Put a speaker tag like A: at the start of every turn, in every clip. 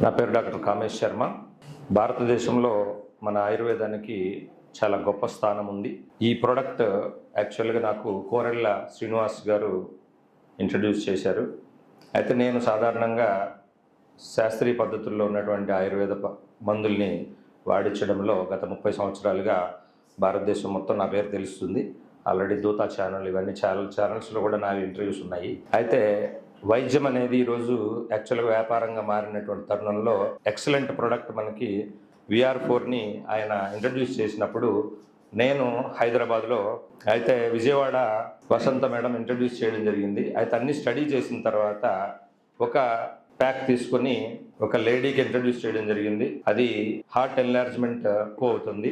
A: నా పేరు డాక్టర్ కామేష్ శర్మ. భారతదేశంలో మన ఆయుర్వేదానికి చాలా గొప్ప స్థానం ఉంది. ఈ ప్రోడక్ట్ యాక్చువల్గా నాకు కోరెళ్ళ శ్రీనివాస్ గారు ఇంట్రడ్యూస్ చేశారు. అయితే నేను సాధారణంగా శాస్త్రీయ పద్ధతుల్లో ఉన్నటువంటి ఆయుర్వేద మందుల్ని వాడించడంలో గత 30 సంవత్సరాలుగా భారతదేశం మొత్తం నా పేరు తెలుస్తుంది. ఆల్రెడీ దూతా ఛానల్ ఇవన్నీ ఛానల్స్లో కూడా నా ఇంటర్వ్యూస్ ఉన్నాయి. అయితే వైద్యం అనేది ఈరోజు యాక్చువల్గా వ్యాపారంగా మారినటువంటి తరుణంలో ఎక్సలెంట్ ప్రోడక్ట్ మనకి VR4ని ఆయన ఇంట్రడ్యూస్ చేసినప్పుడు నేను హైదరాబాద్లో, అయితే విజయవాడ వసంత మేడం ఇంట్రడ్యూస్ చేయడం జరిగింది. అయితే అన్ని స్టడీ చేసిన తర్వాత ఒక ప్యాక్ తీసుకొని ఒక లేడీకి ఇంట్రడ్యూస్ చేయడం జరిగింది. అది హార్ట్ ఎన్లార్జ్మెంట్ కు అవుతుంది.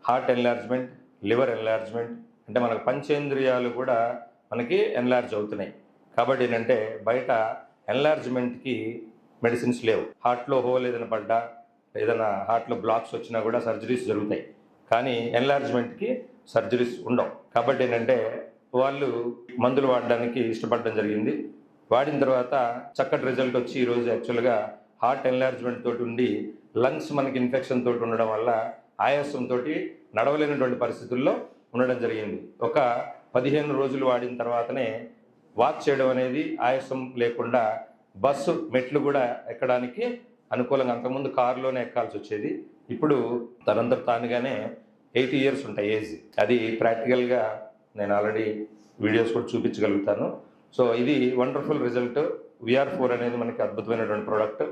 A: హార్ట్ ఎన్లార్జ్మెంట్, లివర్ ఎన్లార్జ్మెంట్, అంటే మనకు పంచేంద్రియాలు కూడా మనకి ఎన్లార్జ్ అవుతున్నాయి. కాబట్టి ఏంటంటే బయట ఎన్లార్జ్మెంట్కి మెడిసిన్స్ లేవు. హార్ట్లో హోల్ ఏదైనా పడ్డా, ఏదైనా హార్ట్లో బ్లాక్స్ వచ్చినా కూడా సర్జరీస్ జరుగుతాయి, కానీ ఎన్లార్జ్మెంట్కి సర్జరీస్ ఉండవు. కాబట్టి ఏంటంటే వాళ్ళు మందులు వాడడానికి ఇష్టపడడం జరిగింది. వాడిన తర్వాత చక్కటి రిజల్ట్ వచ్చి ఈరోజు యాక్చువల్గా హార్ట్ ఎన్లార్జ్మెంట్ తోటి ఉండి లంగ్స్ మనకి ఇన్ఫెక్షన్ తోటి ఉండడం వల్ల ఆయాసంతో నడవలేనటువంటి పరిస్థితుల్లో ఉండడం జరిగింది. ఒక 15 రోజులు వాడిన తర్వాతనే వాక్ చేయడం అనేది ఆయాసం లేకుండా బస్సు మెట్లు కూడా ఎక్కడానికి అనుకూలంగా, అంతకుముందు కారులోనే ఎక్కాల్సి వచ్చేది. ఇప్పుడు తనంతట తానుగానే 80 years ఉంటాయి ఏజ్. అది ప్రాక్టికల్గా నేను ఆల్రెడీ వీడియోస్ కూడా చూపించగలుగుతాను. సో ఇది వండర్ఫుల్ రిజల్ట్. VR4 అనేది మనకి అద్భుతమైనటువంటి ప్రోడక్ట్.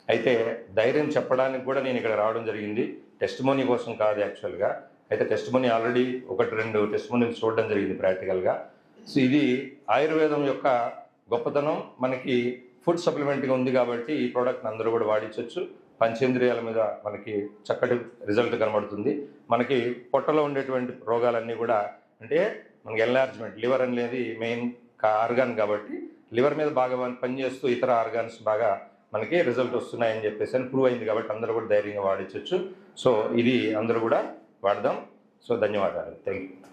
A: అయితే ధైర్యం చెప్పడానికి కూడా నేను ఇక్కడ రావడం జరిగింది, టెస్టిమోనీ కోసం కాదు యాక్చువల్గా. అయితే టెస్టిమోనీ ఆల్రెడీ 1-2 టెస్టిమోనీలు చూడడం జరిగింది ప్రాక్టికల్గా. సో ఇది ఆయుర్వేదం యొక్క గొప్పతనం. మనకి ఫుడ్ సప్లిమెంట్గా ఉంది కాబట్టి ఈ ప్రోడక్ట్ని అందరూ కూడా వాడించవచ్చు. పంచేంద్రియాల మీద మనకి చక్కటి రిజల్ట్ కనబడుతుంది. మనకి పొట్టలో ఉండేటువంటి రోగాలన్నీ కూడా, అంటే మనకి ఎన్లార్జ్మెంట్, లివర్ అనేది మెయిన్ ఆర్గాన్ కాబట్టి లివర్ మీద బాగా పనిచేస్తూ ఇతర ఆర్గాన్స్ బాగా మనకి రిజల్ట్ వస్తున్నాయని చెప్పేసి అని ప్రూవ్ అయింది. కాబట్టి అందరూ కూడా ధైర్యంగా వాడించవచ్చు. సో ఇది అందరూ కూడా వాడదాం. సో ధన్యవాదాలు. Thank you.